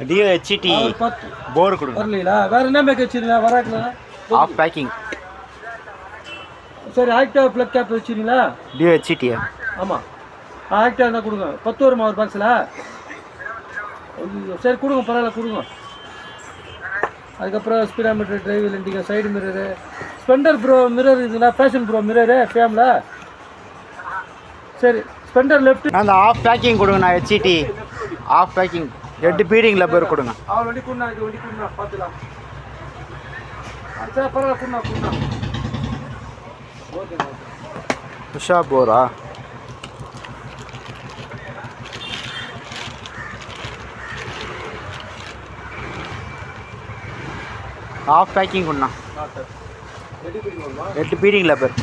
Deo HD போர் கொடுங்க. வரலீங்களா? வேற என்ன மேக் வச்சிருக்கீங்களா? வராக்கல ஆஃப் பேக்கிங். சரி, ஆக்டா பிளக் கேப் வச்சிருக்கீங்களா? Dio HD. ஆமாம், ஆக்டா இருந்தால் கொடுங்க. 10 வருமா ஒரு பாக்ஸில்? சரி கொடுங்க, பரவாயில்ல கொடுங்க. அதுக்கப்புறம் speedometer, drive indicator, side mirror, Splendor Pro mirror இருக்குங்களா? ஃபேஷன் ப்ரோ மிரரு ஃபேமில். சரி, ஸ்பெண்டர் லெஃப்ட். அந்த ஆஃப் பேக்கிங் கொடுங்கண்ணா. HD half packing 8 beading rubber கொடுங்க. அவள் வண்டி கொடுண்ணா, இது வண்டி கொடுண்ணா, பார்த்துக்கலாம். சரி பரவாயில்ல கொடுண்ணா. ஓகேண்ணா. உஷா போரா? ஆஃப் பேக்கிங் கொடுண்ணா. 8 பீடிங் லப்பர்.